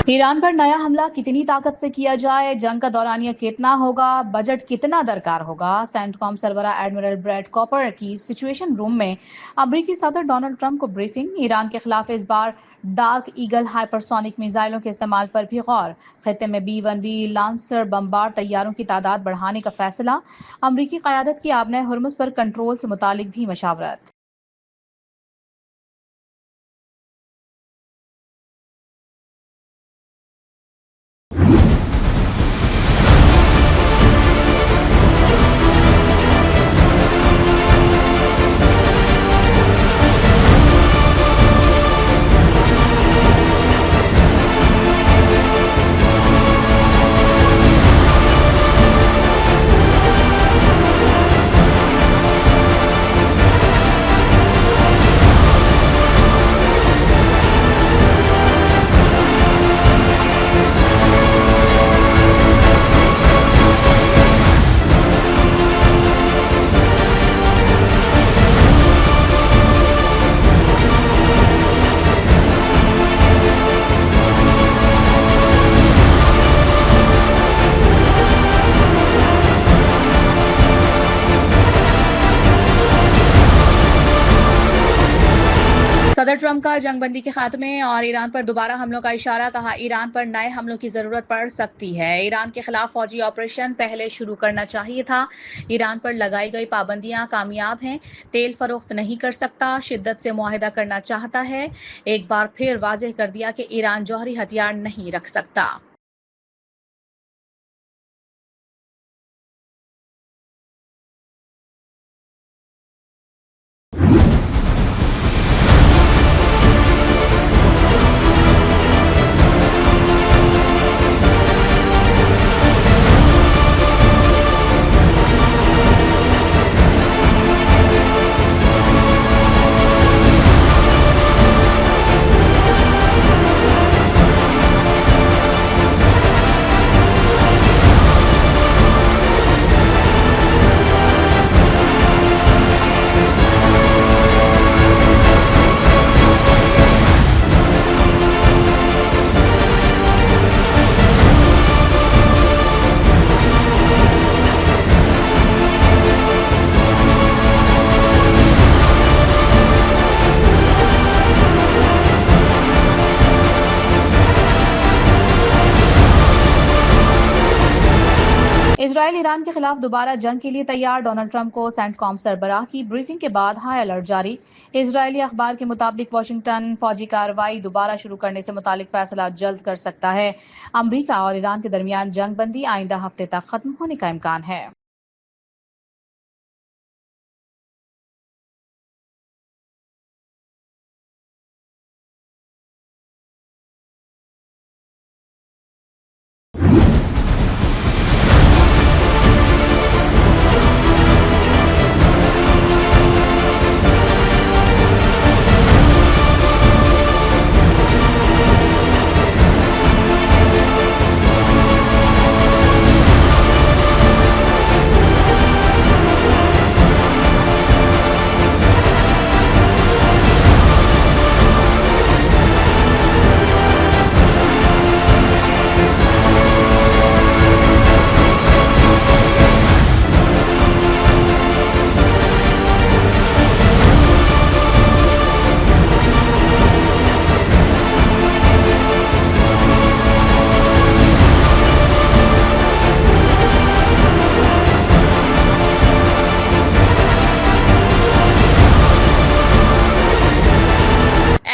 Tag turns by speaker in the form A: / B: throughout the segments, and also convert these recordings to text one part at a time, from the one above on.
A: Iran पर नया हमला कितनी ताकत से किया जाए, जंग का दौरानिया कितना होगा, बजट कितना दरकार होगा। सेंटकॉम सरबरा एडमिरल ब्रैड कॉपर की सिचुएशन रूम में अमेरिकी सदर डोनाल्ड ट्रंप को ब्रीफिंग। ईरान के खिलाफ इस बार डार्क ईगल हाइपरसोनिक मिसाइलों के इस्तेमाल पर भी गौर। खत्ते में B-1B लांसर बमबार तैयारों की तादाद बढ़ाने का फैसला। अमेरिकी क़यादत की आबने हुर्मुज़ पर कंट्रोल से मुतालिक भी मशावरत। सदर ट्रंप का जंगबंदी के खात्मे और ईरान पर दोबारा हमलों का इशारा। कहा, ईरान पर नए हमलों की जरूरत पड़ सकती है। ईरान के खिलाफ फौजी ऑपरेशन पहले शुरू करना चाहिए था। ईरान पर लगाई गई पाबंदियां कामयाब हैं। तेल फरोख्त नहीं कर सकता, शिद्दत से मुआहिदा करना चाहता है। एक बार फिर वाज़ेह कर दिया कि ईरान जौहरी हथियार नहीं रख सकता। इजराइल ईरान के खिलाफ दोबारा जंग के लिए तैयार। डोनाल्ड ट्रंप को सेंटकॉम सरबराह की ब्रीफिंग के बाद हाई अलर्ट जारी। इजरायली अखबार के मुताबिक वाशिंगटन फौजी कार्रवाई दोबारा शुरू करने से मुतालिक फैसला जल्द कर सकता है। अमरीका और ईरान के दरमियान जंगबंदी आइंदा हफ्ते तक खत्म होने का इम्कान है।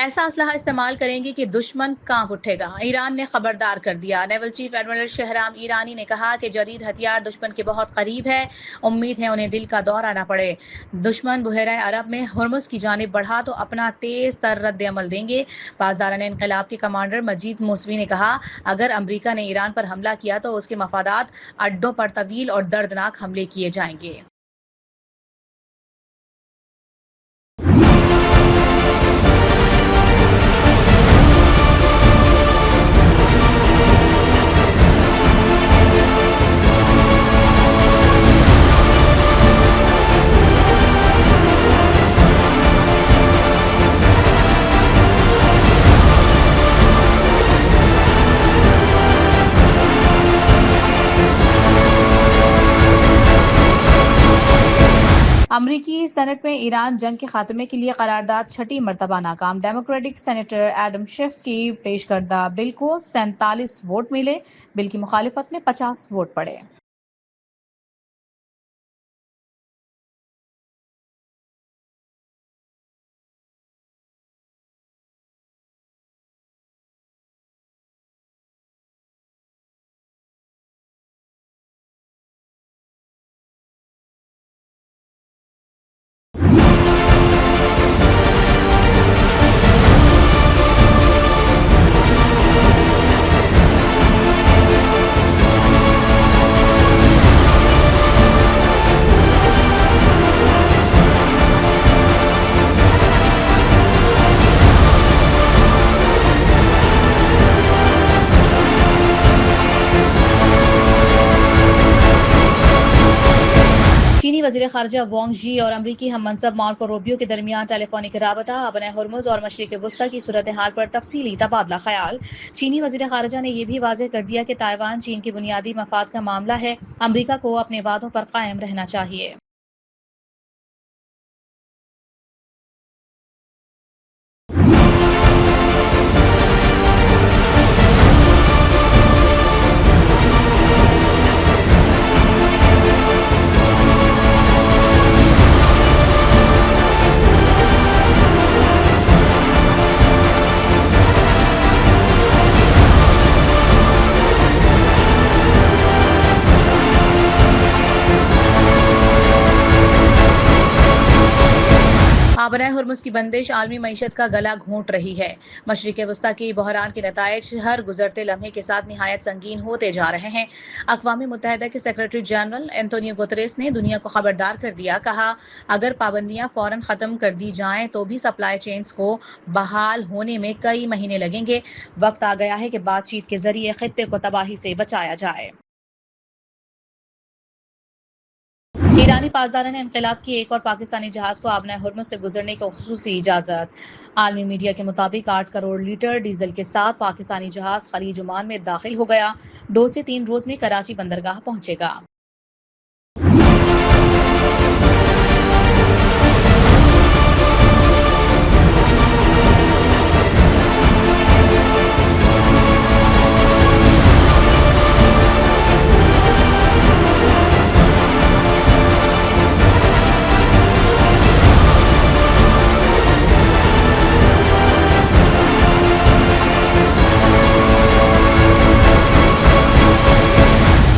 A: ऐसा असलहा इस्तेमाल करेंगे कि दुश्मन कांप उठेगा। ईरान ने खबरदार कर दिया। नेवल चीफ एडमिरल शहराम ईरानी ने कहा कि जदीद हथियार दुश्मन के बहुत करीब है। उम्मीद है उन्हें दिल का दौरा ना पड़े। दुश्मन बुहरा अरब में हुर्मुज़ की जानिब बढ़ा तो अपना तेज तर रद्द अमल देंगे। पासदारान इनकलाब के कमांडर मजीद मूसवी ने कहा, अगर अमरीका ने ईरान पर हमला किया तो उसके मफादात अड्डों पर तवील और दर्दनाक हमले किए जाएंगे। अमरीकी सेनेट में ईरान जंग के खात्मे के लिए करारदाद छठी मरतबा नाकाम। डेमोक्रेटिक सेनेटर एडम शिफ की पेश करदा बिल को 47 वोट मिले। बिल की मुखालिफत में 50 वोट पड़े। चीनी वज़ीर ख़ारजा वांग यी और अमरीकी हम मनसब मार्को रूबियो के दरमियान टेलीफोनिक राबता, बने हुर्मुज़ और मशरिक़ वुस्ता की सूरत हाल पर तफसीली तबादला ख्याल। चीनी वज़ीर ख़ारजा ने यह भी वाज़ेह कर दिया कि ताइवान चीन के बुनियादी मफाद का मामला है, अमरीका को अपने वादों पर कायम रहना चाहिए। आबराए हुर्मुज़ की बंदिश आलमी मईशत का गला घोंट रही है। मशरिक़ वुस्ता की बहरान के नताइज हर गुजरते लम्हे के साथ निहायत संगीन होते जा रहे हैं। अक़वाम मुत्तहिदा के सेक्रेटरी जनरल एंटोनियो गुतरेस ने दुनिया को खबरदार कर दिया। कहा, अगर पाबंदियां फौरन ख़त्म कर दी जाएं तो भी सप्लाई चेन्स को बहाल होने में कई महीने लगेंगे। वक्त आ गया है कि बातचीत के जरिए खित्ते को तबाही से बचाया जाए। ईरानी पासदारों ने इनकलाब की एक और पाकिस्तानी जहाज को आबनाए हुर्मुज़ से गुजरने की खुसूसी इजाज़त। आलमी मीडिया के मुताबिक 8 करोड़ लीटर डीजल के साथ पाकिस्तानी जहाज खलीज ओमान में दाखिल हो गया। 2 से 3 रोज में कराची बंदरगाह पहुंचेगा।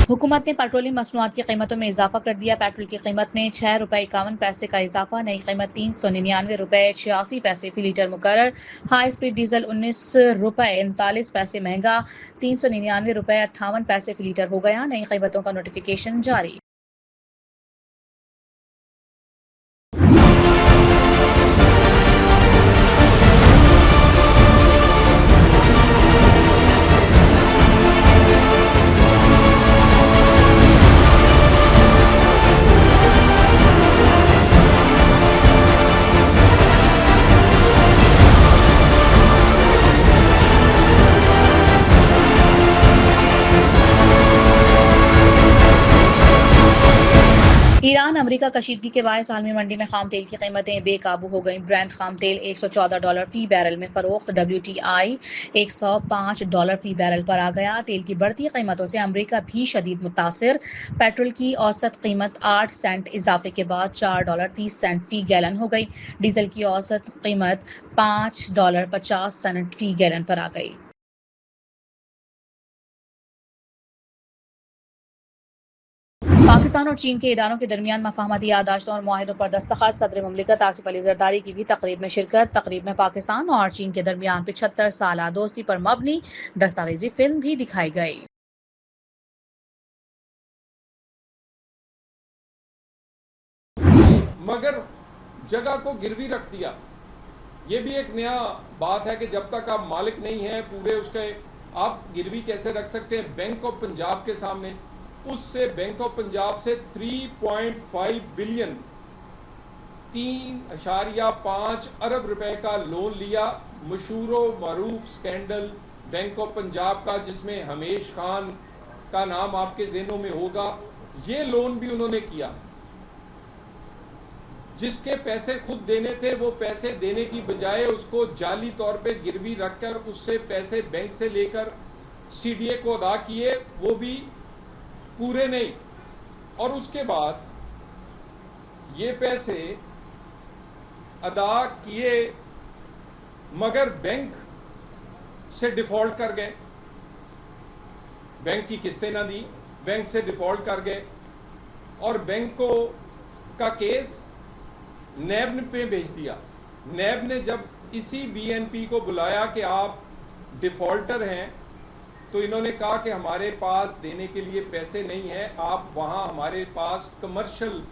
A: हुकूमत ने पेट्रोलियम मसनूआत की कीमतों में इजाफा कर दिया। पेट्रोल की कीमत में 6 रुपये 51 पैसे का इजाफा। नई कीमत 399 रुपये 86 पैसे फी लीटर मुकर्रर। हाई स्पीड डीजल 19 रुपये 39 पैसे महंगा 399 रुपये 58 पैसे फी लीटर हो गया। नई कीमतों का नोटिफिकेशन जारी। ईरान अमरीका कशीदगी के बायस आलमी मंडी में खाम तेल की कीमतें बेकाबू हो गईं। ब्रेंट खाम तेल $114 फी बैरल में फरोख्त। WTI $105 फी बैरल पर आ गया। तेल की बढ़ती कीमतों से अमरीका भी शदीद मुतासिर। पेट्रोल की औसत कीमत 8 सेंट इजाफे के बाद $4.30 फी गैलन हो गई। डीजल की औसत कीमत $5.50 फी गैलन पर आ गई। पाकिस्तान और चीन के इदारों के दरमियान मफाहमती याददाश्तों और मुआहिदों पर दस्तखत। सदर मुमलिकत आसिफ अली जरदारी की भी तकरीब में शिरकत। तकरीब में पाकिस्तान और चीन के दरमियान 75 साला दोस्ती पर मबनी दस्तावेजी फिल्म भी दिखाई गई।
B: मगर जगह को गिरवी रख दिया। ये भी एक नया बात है कि जब तक आप मालिक नहीं हैं पूरे उसके, आप गिरवी कैसे रख सकते हैं बैंक ऑफ पंजाब के सामने। उससे बैंक ऑफ पंजाब से 3.5 बिलियन 3.5 अरब रुपए का लोन लिया। मशहूर मरूफ स्कैंडल बैंक ऑफ पंजाब का, जिसमें हमेश खान का नाम आपके ज़हनों में होगा। ये लोन भी उन्होंने किया। जिसके पैसे खुद देने थे वो पैसे देने की बजाय उसको जाली तौर पे गिरवी रखकर उससे पैसे बैंक से लेकर सीडीए को अदा किए, वो भी पूरे नहीं। और उसके बाद ये पैसे अदा किए मगर बैंक से डिफॉल्ट कर गए, बैंक की किस्तें ना दी, बैंक से डिफॉल्ट कर गए और बैंक को का केस नैब पे भेज दिया। नैब ने जब इसी बीएनपी को बुलाया कि आप डिफॉल्टर हैं, तो इन्होंने कहा कि हमारे पास देने के लिए पैसे नहीं है, आप वहां हमारे पास कमर्शियल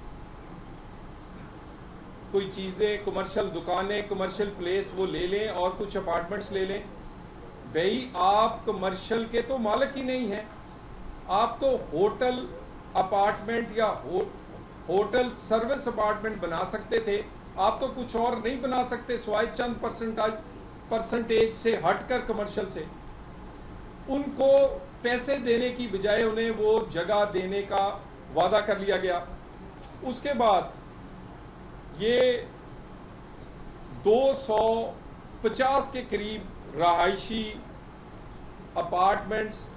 B: कोई चीज़ें, कमर्शियल दुकानें, कमर्शियल प्लेस वो ले लें और कुछ अपार्टमेंट्स ले लें। भाई आप कमर्शियल के तो मालिक ही नहीं हैं, आप तो होटल अपार्टमेंट या होटल सर्विस अपार्टमेंट बना सकते थे, आप तो कुछ और नहीं बना सकते सिवाय चंद परसेंटेज से हटकर कमर्शियल से। उनको पैसे देने की बजाय उन्हें वो जगह देने का वादा कर लिया गया। उसके बाद ये 250 के करीब रहायशी अपार्टमेंट्स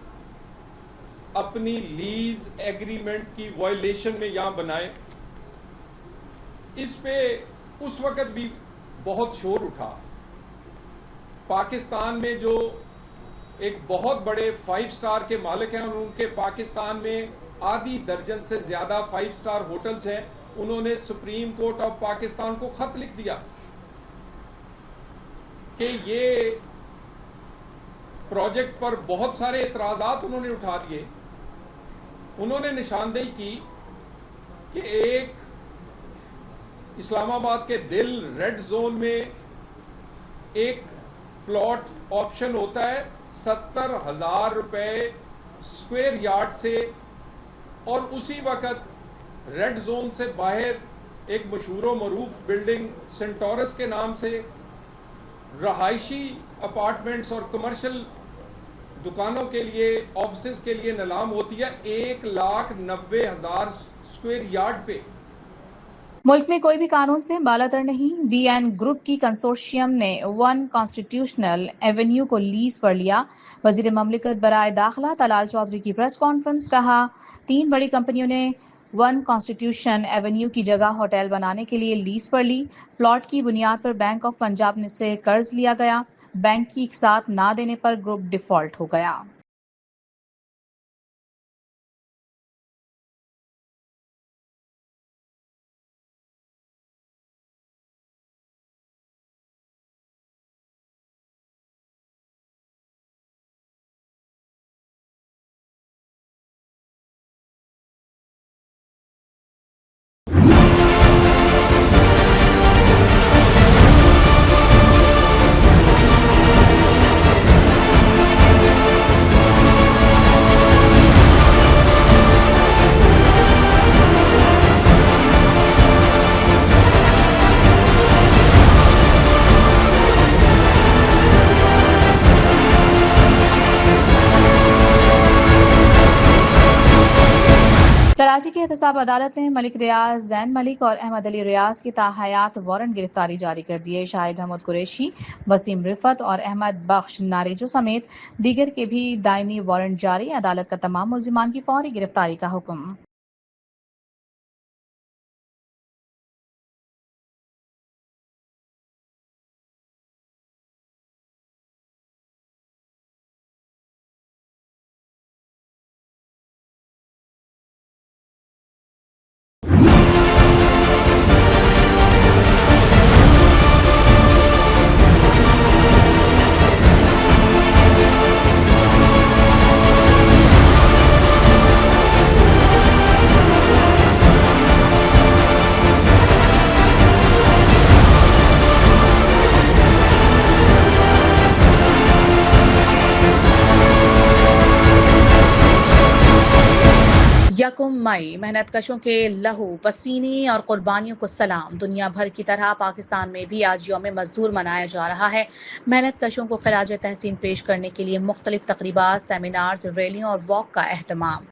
B: अपनी लीज एग्रीमेंट की वायलेशन में यहां बनाए। इस पे उस वक्त भी बहुत शोर उठा। पाकिस्तान में जो एक बहुत बड़े 5 स्टार के मालिक हैं, उनके पाकिस्तान में आधी दर्जन से ज्यादा 5 स्टार होटल्स हैं, उन्होंने सुप्रीम कोर्ट ऑफ पाकिस्तान को खत लिख दिया कि ये प्रोजेक्ट पर बहुत सारे एतराजात उन्होंने उठा दिए। उन्होंने निशानदेही की कि एक इस्लामाबाद के दिल रेड जोन में एक प्लॉट ऑप्शन होता है 70,000 रुपए स्क्वायर यार्ड से, और उसी वक्त रेड जोन से बाहर एक मशहूर मरूफ बिल्डिंग सेंटोरस के नाम से रहायशी अपार्टमेंट्स और कमर्शियल दुकानों के लिए, ऑफिसेज के लिए नीलाम होती है 1,90,000 स्क्वायर यार्ड पे।
A: मुल्क में कोई भी कानून से बालातर नहीं। बीएन ग्रुप की कंसोर्शियम ने वन कॉन्स्टिट्यूशनल एवेन्यू को लीज पर लिया। वजीर ममलिकत बराए दाखिला तलाल चौधरी की प्रेस कॉन्फ्रेंस। कहा 3 बड़ी कंपनियों ने वन कॉन्स्टिट्यूशन एवेन्यू की जगह होटल बनाने के लिए लीज पर ली। प्लॉट की बुनियाद पर बैंक ऑफ पंजाब से कर्ज लिया गया। बैंक की साथ ना देने पर ग्रुप डिफॉल्ट हो गया। कराची की एहतसाब अदालत ने मलिक रियाज, जैन मलिक और अहमद अली रियाज की ताहयात वारंट गिरफ्तारी जारी कर दी है। शाहिद महमूद कुरैशी, वसीम रिफत और अहमद बख्श नारेजो समेत दीगर के भी दायमी वारंट जारी। अदालत का तमाम मुल्जिमान की फौरी गिरफ्तारी का हुक्म। यकम मई मेहनतकशों के लहू, पसीने और कुर्बानियों को सलाम। दुनिया भर की तरह पाकिस्तान में भी आज यौम मजदूर मनाया जा रहा है। मेहनतकशों को खिराज तहसीन पेश करने के लिए मुख्तलिफ तकरीबात, सेमिनार्स, रैलियों और वॉक का एहतमाम।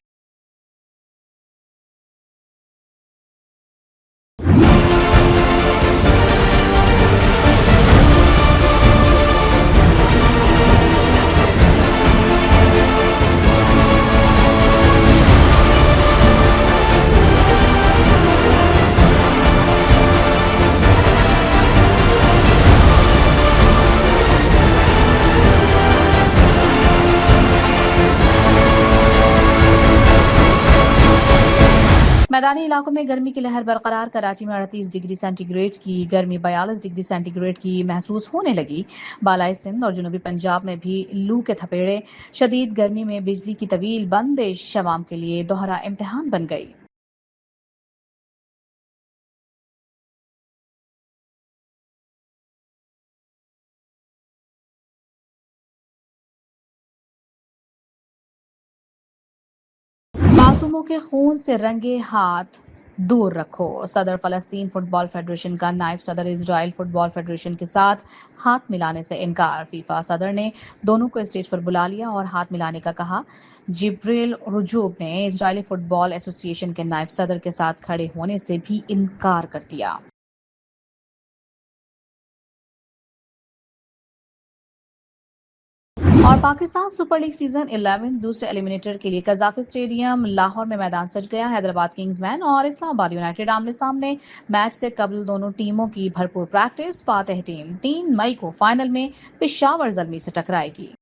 A: मैदानी इलाकों में गर्मी की लहर बरकरार। कराची में 38 डिग्री सेंटीग्रेड की गर्मी 42 डिग्री सेंटीग्रेड की महसूस होने लगी। बालाई सिंध और जनूबी पंजाब में भी लू के थपेड़े। शदीद गर्मी में बिजली की तवील बंदिश शवाम के लिए दोहरा इम्तिहान बन गई। मासूमों के खून से रंगे हाथ दूर रखो। सदर फलस्तीन फुटबॉल फेडरेशन का नायब सदर इजराइल फुटबॉल फेडरेशन के साथ हाथ मिलाने से इनकार। फीफा सदर ने दोनों को स्टेज पर बुला लिया और हाथ मिलाने का कहा। जिब्रिल रुजूब ने इजरायली फुटबॉल एसोसिएशन के नायब सदर के साथ खड़े होने से भी इनकार कर दिया। और पाकिस्तान सुपर लीग सीजन 11 दूसरे एलिमिनेटर के लिए कजाफी स्टेडियम लाहौर में मैदान सज गया। हैदराबाद किंग्समैन और इस्लामाबाद यूनाइटेड आमने सामने। मैच से कबल दोनों टीमों की भरपूर प्रैक्टिस। फातेह टीम 3 मई को फाइनल में पेशावर जल्मी से टकराएगी।